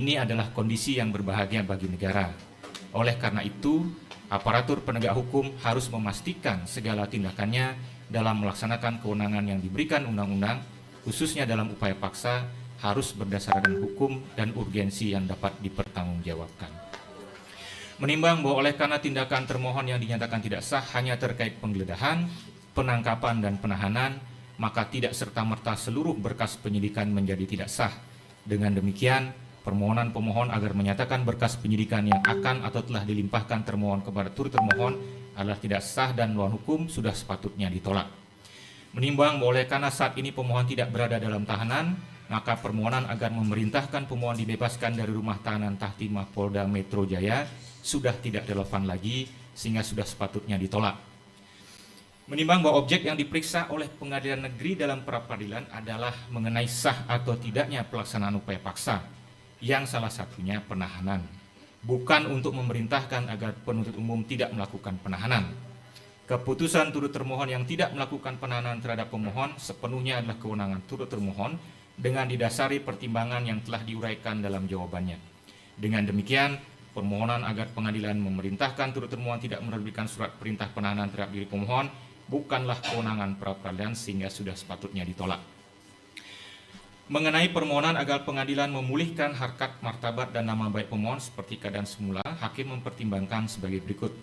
Ini adalah kondisi yang berbahagia bagi negara. Oleh karena itu, aparatur penegak hukum harus memastikan segala tindakannya dalam melaksanakan kewenangan yang diberikan undang-undang, khususnya dalam upaya paksa, harus berdasarkan hukum dan urgensi yang dapat dipertanggungjawabkan. Menimbang bahwa oleh karena tindakan termohon yang dinyatakan tidak sah hanya terkait penggeledahan, penangkapan, dan penahanan, maka tidak serta-merta seluruh berkas penyidikan menjadi tidak sah. Dengan demikian, permohonan pemohon agar menyatakan berkas penyidikan yang akan atau telah dilimpahkan termohon kepada turut termohon adalah tidak sah dan melawan hukum sudah sepatutnya ditolak. Menimbang bahwa oleh karena saat ini pemohon tidak berada dalam tahanan, maka permohonan agar memerintahkan pemohon dibebaskan dari rumah tahanan Tahtimah Polda Metro Jaya sudah tidak relevan lagi sehingga sudah sepatutnya ditolak. Menimbang bahwa objek yang diperiksa oleh pengadilan negeri dalam pra-peradilan adalah mengenai sah atau tidaknya pelaksanaan upaya paksa, yang salah satunya penahanan, bukan untuk memerintahkan agar penuntut umum tidak melakukan penahanan. Keputusan turut termohon yang tidak melakukan penahanan terhadap pemohon sepenuhnya adalah kewenangan turut termohon dengan didasari pertimbangan yang telah diuraikan dalam jawabannya. Dengan demikian, permohonan agar pengadilan memerintahkan turut termohon tidak menerbitkan surat perintah penahanan terhadap diri pemohon bukanlah kewenangan pra-peradilan sehingga sudah sepatutnya ditolak. Mengenai permohonan agar pengadilan memulihkan harkat, martabat, dan nama baik pemohon seperti keadaan semula, hakim mempertimbangkan sebagai berikut.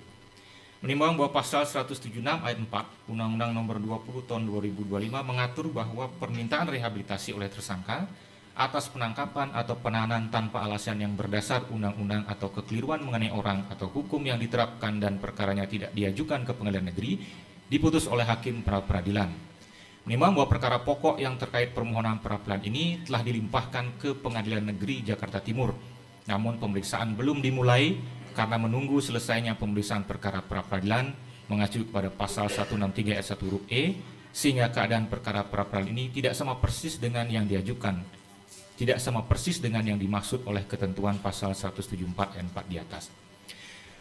Menimbang bahwa pasal 176 ayat 4 Undang-Undang Nomor 20 Tahun 2025 mengatur bahwa permintaan rehabilitasi oleh tersangka atas penangkapan atau penahanan tanpa alasan yang berdasar undang-undang atau kekeliruan mengenai orang atau hukum yang diterapkan dan perkaranya tidak diajukan ke pengadilan negeri diputus oleh hakim pra-peradilan. Menimbang bahwa perkara pokok yang terkait permohonan pra-peradilan ini telah dilimpahkan ke Pengadilan Negeri Jakarta Timur, namun pemeriksaan belum dimulai karena menunggu selesainya pemeriksaan perkara pra-peradilan mengacu kepada pasal 163 ayat 1 huruf E, sehingga keadaan perkara pra-peradilan ini tidak sama persis dengan yang diajukan, tidak sama persis dengan yang dimaksud oleh ketentuan pasal 174 ayat 4 di atas.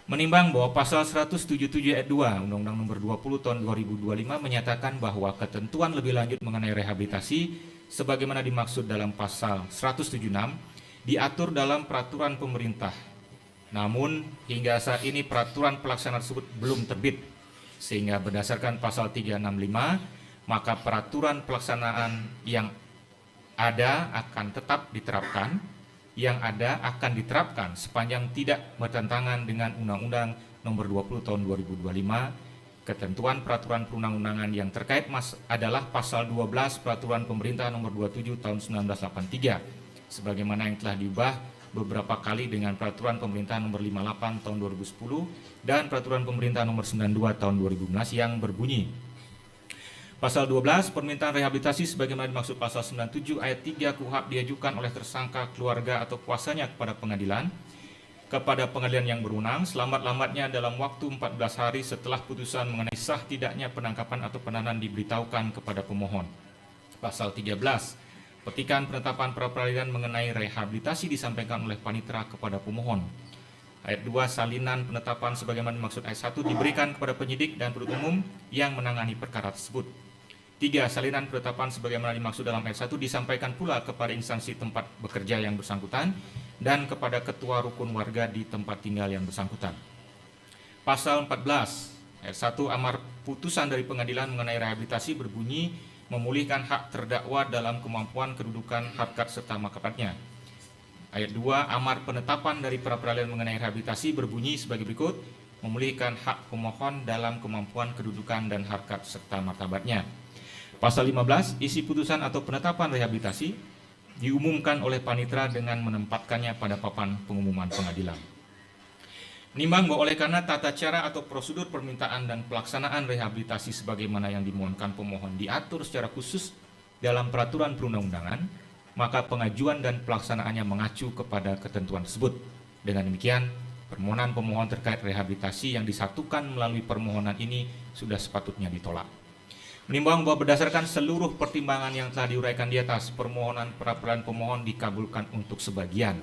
Menimbang bahwa pasal 177 ayat 2 Undang-Undang Nomor 20 Tahun 2025 menyatakan bahwa ketentuan lebih lanjut mengenai rehabilitasi sebagaimana dimaksud dalam pasal 176 diatur dalam peraturan pemerintah. Namun hingga saat ini peraturan pelaksana tersebut belum terbit, sehingga berdasarkan pasal 365 maka peraturan pelaksanaan yang ada akan tetap diterapkan, yang ada akan diterapkan sepanjang tidak bertentangan dengan Undang-Undang Nomor 20 Tahun 2025. Ketentuan peraturan perundang-undangan yang terkait adalah pasal 12 Peraturan Pemerintah Nomor 27 Tahun 1983, sebagaimana yang telah diubah beberapa kali dengan Peraturan Pemerintah Nomor 58 Tahun 2010 dan Peraturan Pemerintah Nomor 92 Tahun 2015 yang berbunyi: Pasal 12, permintaan rehabilitasi sebagaimana dimaksud pasal 97 ayat 3 KUHP diajukan oleh tersangka, keluarga, atau kuasanya kepada pengadilan yang berwenang selambat-lambatnya dalam waktu 14 hari setelah putusan mengenai sah tidaknya penangkapan atau penahanan diberitahukan kepada pemohon. Pasal 13, petikan penetapan pra-peradilan mengenai rehabilitasi disampaikan oleh panitera kepada pemohon. Ayat 2, salinan penetapan sebagaimana dimaksud ayat 1 diberikan kepada penyidik dan penuntut umum yang menangani perkara tersebut. 3, salinan penetapan sebagaimana dimaksud dalam ayat 1 disampaikan pula kepada instansi tempat bekerja yang bersangkutan dan kepada ketua rukun warga di tempat tinggal yang bersangkutan. Pasal 14, ayat 1 amar putusan dari pengadilan mengenai rehabilitasi berbunyi memulihkan hak terdakwa dalam kemampuan kedudukan, harkat, serta martabatnya. Ayat 2, amar penetapan dari pra-peradilan mengenai rehabilitasi berbunyi sebagai berikut: memulihkan hak pemohon dalam kemampuan kedudukan dan harkat serta martabatnya. Pasal 15, isi putusan atau penetapan rehabilitasi diumumkan oleh panitera dengan menempatkannya pada papan pengumuman pengadilan. Menimbang bahwa oleh karena tata cara atau prosedur permintaan dan pelaksanaan rehabilitasi sebagaimana yang dimohonkan pemohon diatur secara khusus dalam peraturan perundang-undangan, maka pengajuan dan pelaksanaannya mengacu kepada ketentuan tersebut. Dengan demikian, permohonan pemohon terkait rehabilitasi yang disatukan melalui permohonan ini sudah sepatutnya ditolak. Menimbang bahwa berdasarkan seluruh pertimbangan yang telah diuraikan di atas, permohonan pra-peradilan pemohon dikabulkan untuk sebagian.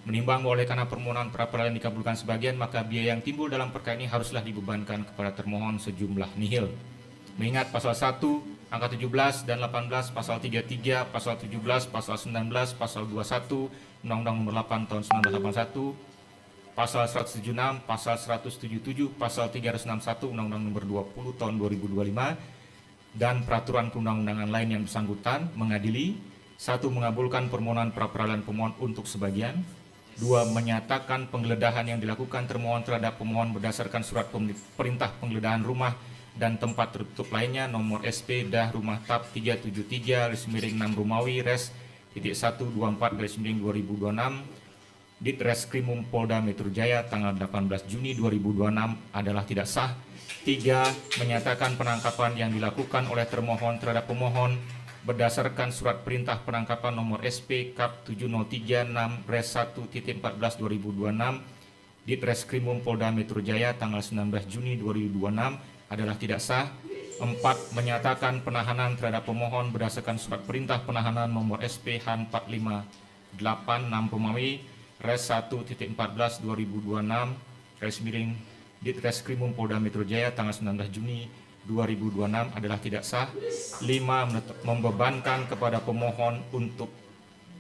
Menimbang bahwa oleh karena permohonan pra-peradilan dikabulkan sebagian, maka biaya yang timbul dalam perkara ini haruslah dibebankan kepada termohon sejumlah nihil. Mengingat pasal 1 angka 17 dan 18, pasal 33, pasal 17, pasal 19, pasal 21, Undang-Undang Nomor 8 Tahun 1981, pasal 176, pasal 177, pasal 361 Undang-Undang Nomor 20 Tahun 2025, dan peraturan perundang-undangan lain yang bersangkutan mengadili: 1. Mengabulkan permohonan pra-peradilan pemohon untuk sebagian. 2. Menyatakan penggeledahan yang dilakukan termohon terhadap pemohon berdasarkan surat perintah penggeledahan rumah dan tempat tertutup lainnya nomor SP dah rumah TAP 373/6 Romawi Res .124/2026 Ditreskrimum Polda Metro Jaya tanggal 18 Juni 2026 adalah tidak sah. 3. Menyatakan penangkapan yang dilakukan oleh termohon terhadap pemohon berdasarkan surat perintah penangkapan nomor SP Kap 7036 Res 1.14/2026 Ditreskrimum Polda Metro Jaya tanggal 19 Juni 2026 adalah tidak sah. 4. Menyatakan penahanan terhadap pemohon berdasarkan surat perintah penahanan nomor SP Han 458 6 Romawi Res 1.14/2026 garis miring Ditreskrimum Polda Metro Jaya tanggal 19 Juni 2026 adalah tidak sah. 5. Membebankan kepada pemohon untuk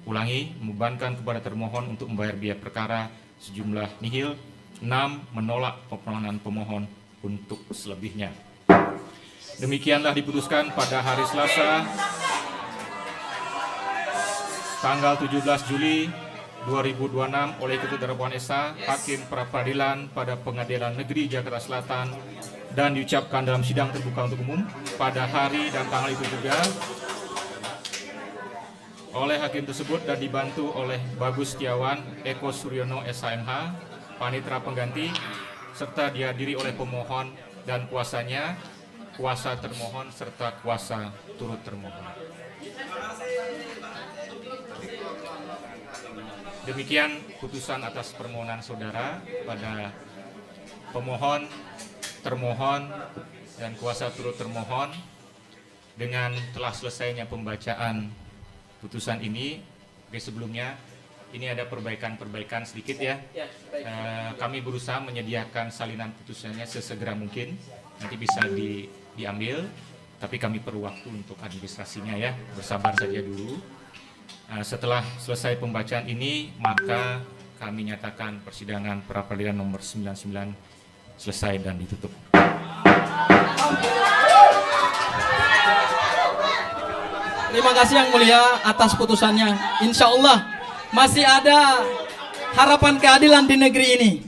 membebankan kepada termohon untuk membayar biaya perkara sejumlah nihil. 6. Menolak permohonan pemohon untuk selebihnya. Demikianlah diputuskan pada hari Selasa tanggal 17 Juli 2026 oleh Ketua Darmawan Esa, Hakim Pra-Peradilan pada Pengadilan Negeri Jakarta Selatan, dan diucapkan dalam sidang terbuka untuk umum pada hari dan tanggal itu juga oleh hakim tersebut dan dibantu oleh Bagus Setiawan, Eko Suryono SHMH, Panitera Pengganti, serta dihadiri oleh pemohon dan kuasanya, kuasa termohon serta kuasa turut termohon. Demikian putusan atas permohonan saudara pada pemohon, termohon, dan kuasa turut termohon. Dengan telah selesainya pembacaan putusan ini, sebelumnya ini ada perbaikan sedikit ya. Kami berusaha menyediakan salinan putusannya sesegera mungkin. Nanti bisa diambil, tapi kami perlu waktu untuk administrasinya ya. Bersabar saja dulu. Setelah selesai pembacaan ini, maka kami nyatakan persidangan pra-peradilan nomor 99 selesai dan ditutup. Terima kasih Yang Mulia atas putusannya. Insya Allah masih ada harapan keadilan di negeri ini.